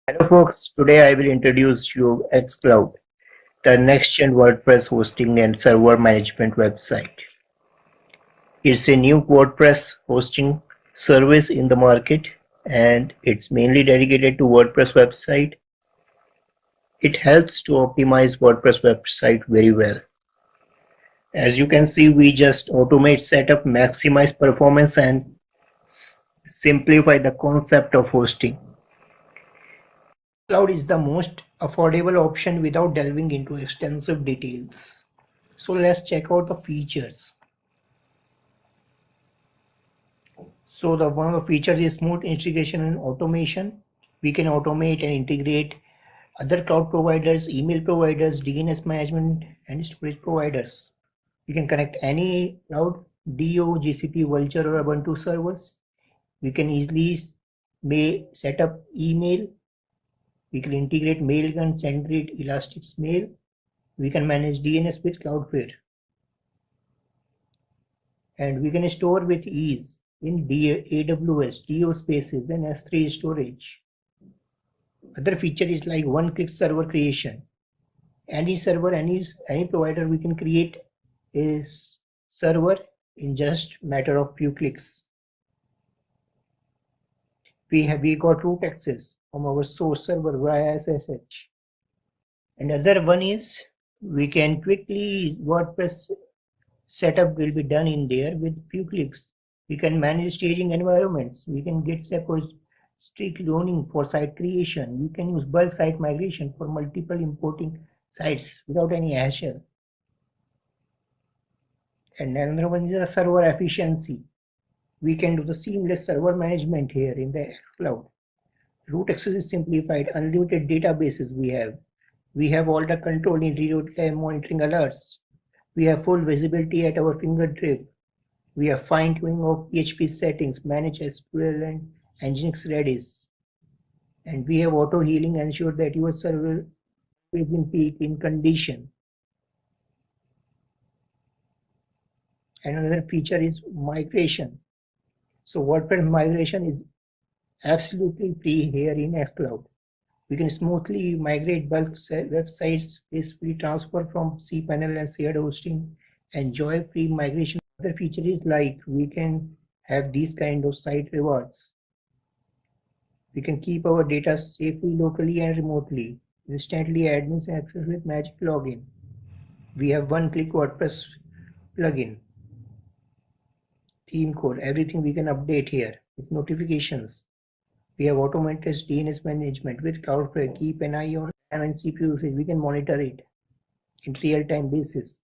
Hello folks, today I will introduce you xCloud, the next-gen WordPress hosting and server management website. It's a new WordPress hosting service in the market and it's mainly dedicated to WordPress website. It helps to optimize WordPress website very well. As you can see, we just automate setup, maximize performance and simplify the concept of hosting. Cloud is the most affordable option without delving into extensive details. So let's check out the features. So one of the features is smooth integration and automation. We can automate and integrate other cloud providers, email providers, DNS management and storage providers. We can connect any cloud DO, GCP, Vultr or Ubuntu servers. We can easily set up email. We can integrate Mailgun, SendGrid, Elasticmail. We can manage DNS with Cloudflare. And we can store with ease in AWS, DO spaces and S3 storage. Other feature is like one-click server creation. Any server, any provider, we can create a server in just matter of few clicks. We got root access from our source server via SSH. And other one is we can quickly WordPress setup will be done in there with few clicks. We can manage staging environments. We can get strict cloning for site creation. We can use bulk site migration for multiple importing sites without any hassle. And another one is the server efficiency. We can do the seamless server management here in the xCloud. Root access is simplified, unlimited databases we have. We have all the control in real-time monitoring alerts. We have full visibility at our fingertip. We have fine-tuning of PHP settings, manage SQL and Nginx Redis. And we have auto-healing, ensure that your server is in peak in condition. And another feature is migration. So WordPress migration is absolutely free here in xCloud. We can smoothly migrate bulk websites, gracefully transfer from cPanel and shared hosting, enjoy free migration. Other feature is like we can have these kind of site rewards. We can keep our data safely locally and remotely. Instantly admins access with magic login. We have one-click WordPress plugin. Theme code, everything we can update here with notifications. We have automated DNS management with Cloudflare. Keep an eye on RAM and CPU usage. We can monitor it in real-time basis.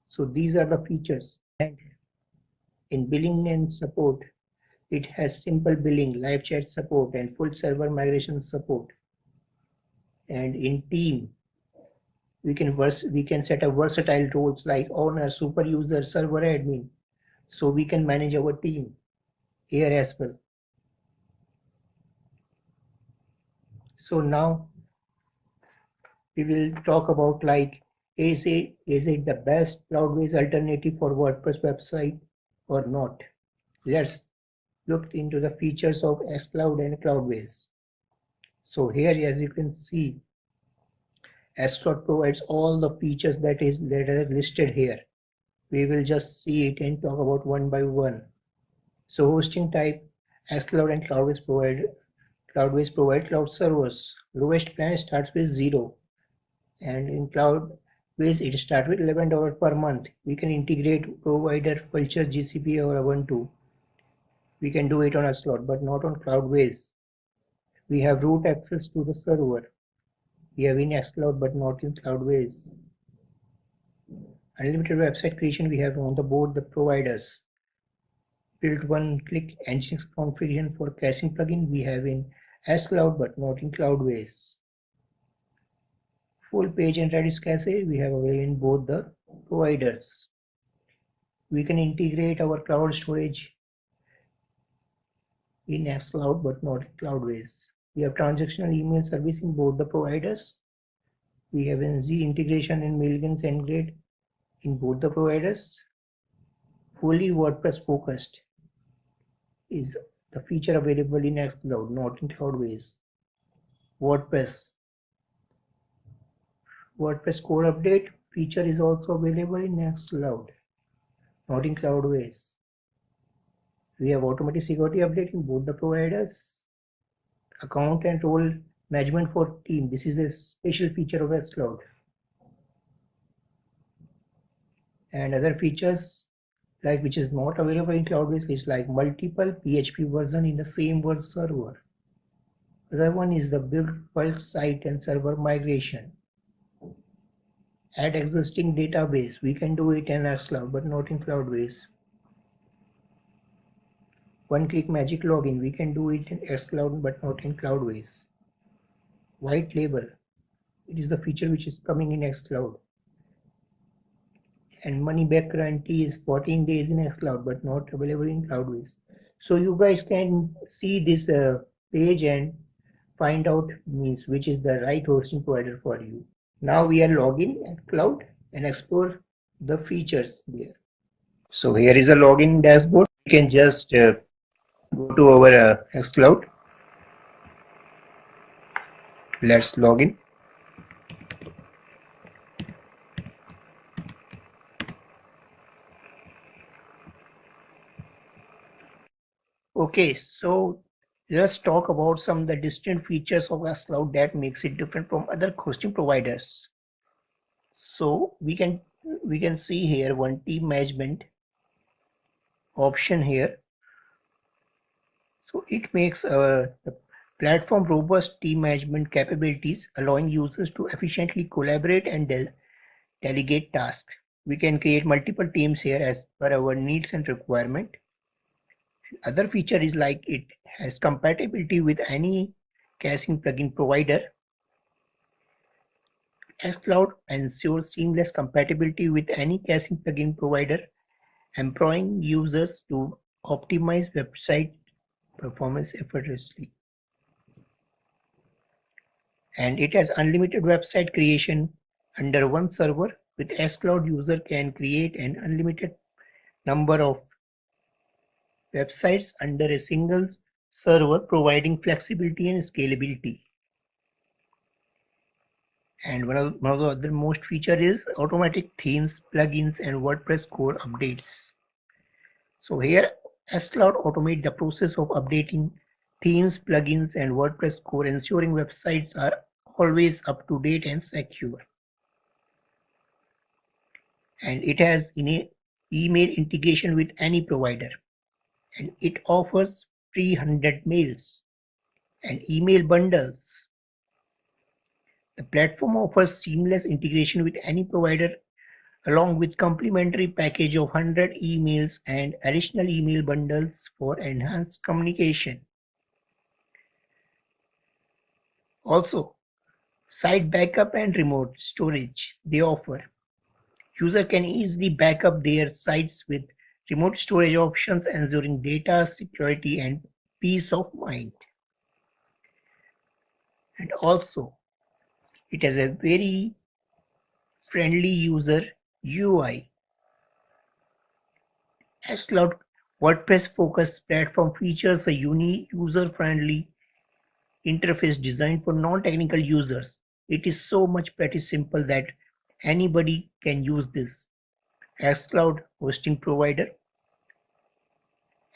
So these are the features. And in billing and support, it has simple billing, live chat support, and full server migration support. And in team, we can set up versatile roles like owner, super user, server admin. So we can manage our team here as well. So now we will talk about like is it the best Cloudways alternative for WordPress website or not? Let's look into the features of xCloud and Cloudways. So here, as you can see, xCloud provides all the features that are listed here. We will just see it and talk about one by one. So hosting type, xCloud and Cloudways provide cloud servers. Lowest plan starts with 0, and in Cloudways it starts with $11 per month. We can integrate provider Vultr, GCP or Ubuntu. We can do it on xCloud, but not on Cloudways. We have root access to the server. We have in xCloud, but not in Cloudways. Unlimited website creation we have on board the providers. Built one-click Nginx configuration for caching plugin we have in xCloud but not in Cloudways. Full page and Redis cache we have available in both the providers. We can integrate our cloud storage in xCloud but not in Cloudways. We have transactional email service in both the providers. We have NZ integration in Mailgun SendGrid in both the providers. Fully WordPress focused is the feature available in xCloud, not in Cloudways. WordPress core update feature is also available in xCloud, not in Cloudways. We have automatic security update in both the providers. Account and role management for team. This is a special feature of xCloud. And other features like which is not available in Cloudways is like multiple PHP version in the same word server. Other one is the build bulk site and server migration. Add existing database. We can do it in xCloud but not in Cloudways. One-click magic login. We can do it in xCloud but not in Cloudways. White label. It is the feature which is coming in xCloud. And money back guarantee is 14 days in xCloud but not available in Cloudways. So you guys can see this page and find out means which is the right hosting provider for you. Now we are login at Cloud and explore the features there. So here is a login dashboard. You can just go to our xCloud. Let's log in. Okay, so let's talk about some of the distinct features of xCloud that makes it different from other hosting providers. So we can see here one team management option here. So it makes the platform robust team management capabilities, allowing users to efficiently collaborate and delegate tasks. We can create multiple teams here as per our needs and requirement. Other feature is like it has compatibility with any caching plugin provider. xCloud ensures seamless compatibility with any caching plugin provider, empowering users to optimize website performance effortlessly. And it has unlimited website creation under one server. With xCloud, user can create an unlimited number of websites under a single server, providing flexibility and scalability. And one of the other most feature is automatic themes, plugins, and WordPress core updates. So here, xCloud automate the process of updating themes, plugins, and WordPress core, ensuring websites are always up to date and secure. And it has email integration with any provider. And it offers 300 mails and email bundles. The platform offers seamless integration with any provider along with complimentary package of 100 emails and additional email bundles for enhanced communication. Also, site backup and remote storage they offer. User can easily back up their sites with remote storage options, ensuring data security and peace of mind. And also, it has a very friendly user UI. xCloud WordPress-focused platform features a unique user-friendly interface designed for non-technical users. It is so much pretty simple that anybody can use this xCloud hosting provider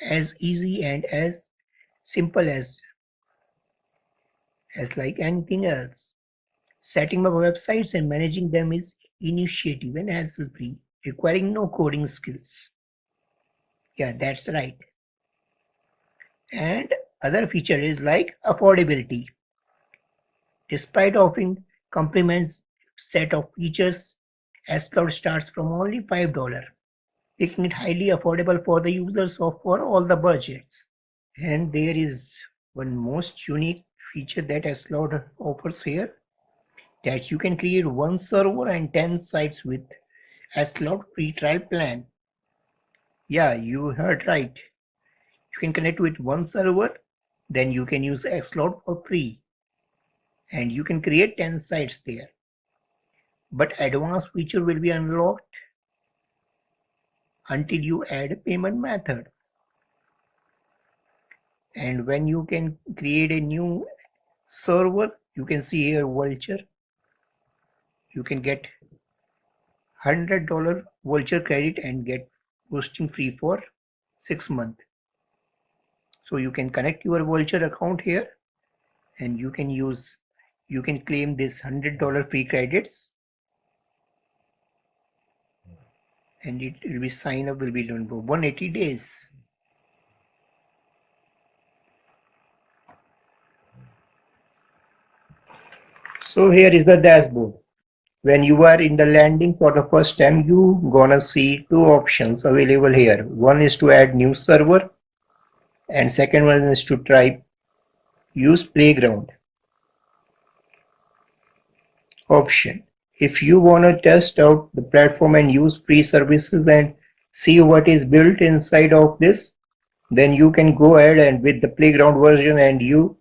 as easy and as simple as like anything else. Setting up websites and managing them is initiative and hassle-free, requiring no coding skills. Yeah, that's right. And other feature is like affordability. Despite offering complements set of features, xCloud starts from only $5, making it highly affordable for the users of for all the budgets. And there is one most unique feature that xCloud offers here, that you can create one server and 10 sites with xCloud free trial plan. Yeah, you heard right. You can connect with one server, then you can use xCloud for free. And you can create 10 sites there. But advanced feature will be unlocked until you add a payment method. And when you can create a new server, you can see here Vulture. You can get $100 Vulture credit and get hosting free for 6 months. So you can connect your Vulture account here and you can claim this $100 free credits, and it will be sign up will be done for 180 days. So here is the dashboard. When you are in the landing for the first time, you gonna see two options available here. One is to add new server and second one is to try use playground option. If you wanna test out the platform and use free services and see what is built inside of this, then you can go ahead and with the playground version and you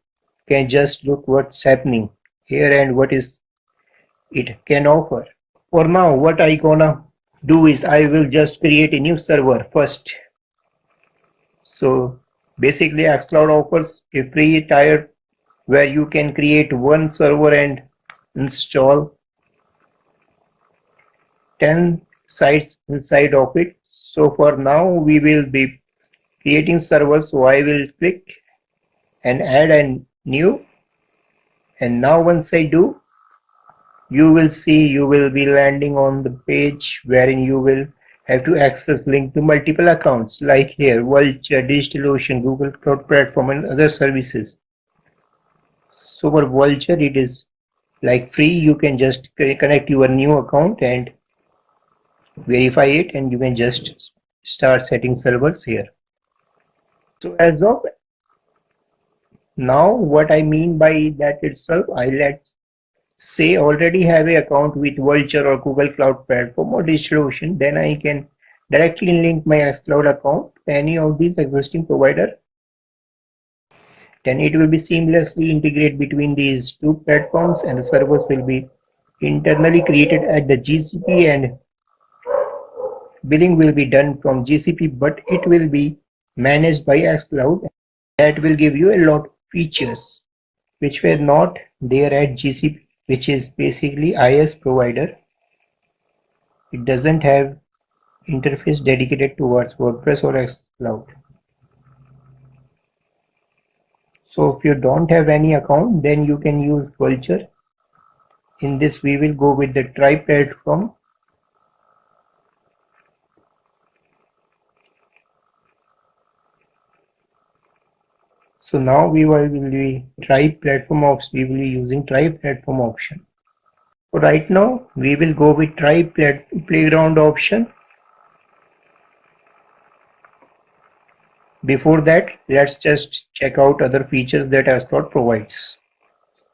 can just look what's happening here and what is it can offer. For now, what I gonna do is I will just create a new server first. So basically xCloud offers a free tier where you can create one server and install 10 sites inside of it. So for now we will be creating servers, so I will click and add a new, and now once I do, you will see you will be landing on the page wherein you will have to access link to multiple accounts like here Vulture, DigitalOcean, Google Cloud Platform and other services. So for Vulture it is like free, you can just connect your new account and verify it and you can just start setting servers here. So as of now, what I mean by that itself, I let's say already have an account with Vulture or Google Cloud Platform or DigitalOcean, then I can directly link my xCloud account to any of these existing provider. Then it will be seamlessly integrate between these two platforms and the servers will be internally created at the GCP and billing will be done from GCP, but it will be managed by xCloud. That will give you a lot of features which were not there at GCP, which is basically IaaS provider. It doesn't have interface dedicated towards WordPress or xCloud. So if you don't have any account, then you can use Vulture. In this we will go with the Try platform. So now we will be Try platform option. We will be using Try platform option. So right now we will go with Try playground option. Before that, let's just check out other features that xCloud provides.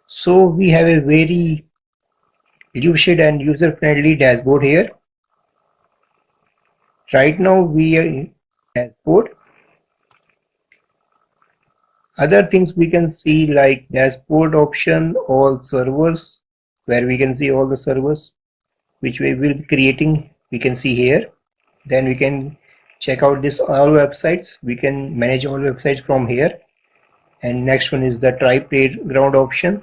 So we have a very lucid and user-friendly dashboard here. Right now we are in dashboard. Other things we can see like dashboard option, all servers, where we can see all the servers which we will be creating. We can see here. Then we can check out this all websites. We can manage all websites from here. And next one is the Try playground option.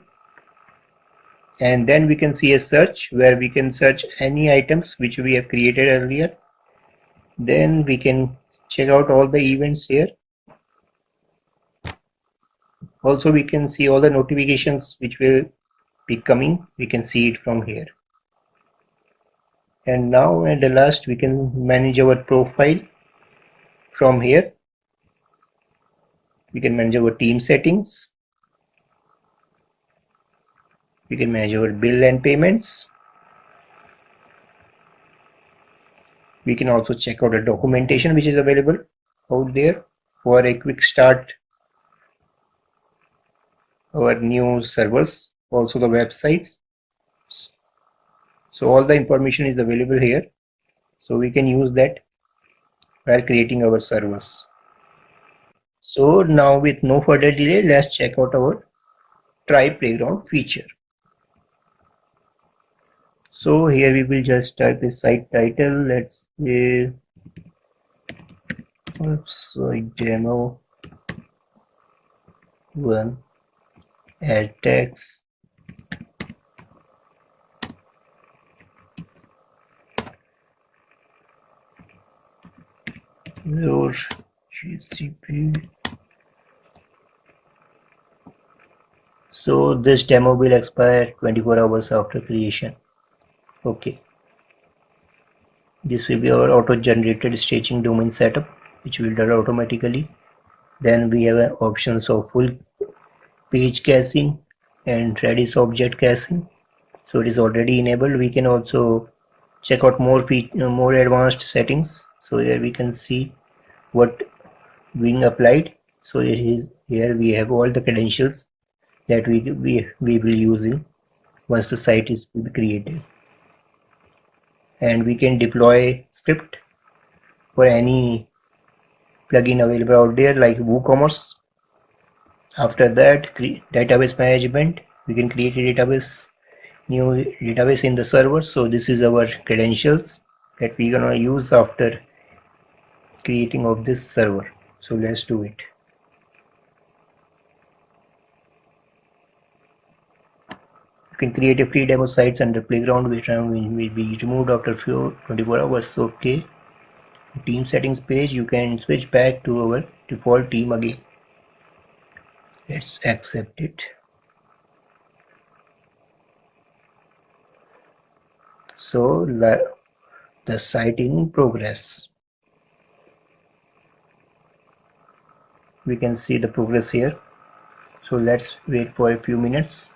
And then we can see a search where we can search any items which we have created earlier. Then we can check out all the events here. Also we can see all the notifications which will be coming. We can see it from here. And now at the last we can manage our profile from here. We can manage our team settings. We can manage our bill and payments. We can also check out the documentation which is available out there for a quick start our new servers, also the websites. So all the information is available here, so we can use that while creating our servers. So now with no further delay, let's check out our Try playground feature. So here we will just type a site title. Let's say website demo 1. add text, your GCP. So this demo will expire 24 hours after creation. Okay. This will be our auto-generated staging domain setup, which will done automatically. Then we have options of full page caching and Redis object caching. So it is already enabled. We can also check out more advanced settings. So here we can see what being applied. So here we have all the credentials that we will use in once the site is created, and we can deploy script for any plugin available out there like WooCommerce. After that, database management, we can create a new database in the server. So this is our credentials that we're gonna use after creating of this server. So let's do it. You can create a free demo sites under Playground, which will be removed after 24 hours. Okay. Team settings page, you can switch back to our default team again. Let's accept it. So the site in progress. We can see the progress here. So let's wait for a few minutes.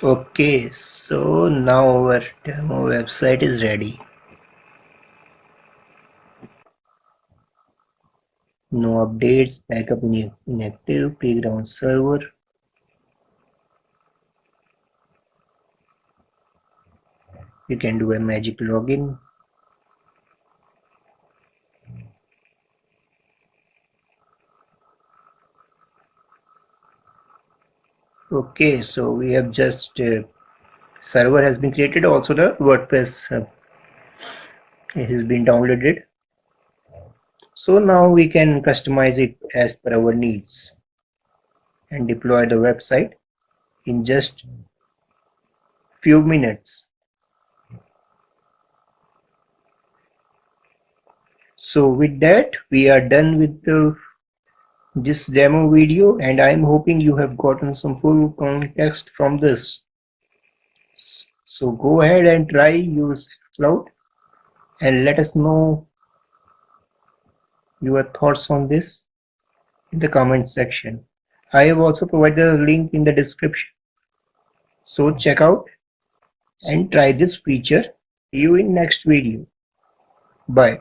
Okay, so now our demo website is ready. No updates, backup inactive, Playground server. You can do a magic login. Okay, so we have just server has been created. Also the WordPress has been downloaded. So now we can customize it as per our needs and deploy the website in just few minutes. So with that, we are done with this demo video, and I'm hoping you have gotten some full context from this. So go ahead and try use Cloud and let us know your thoughts on this in the comment section. I have also provided a link in the description. So check out and try this feature. See you in next video. Bye.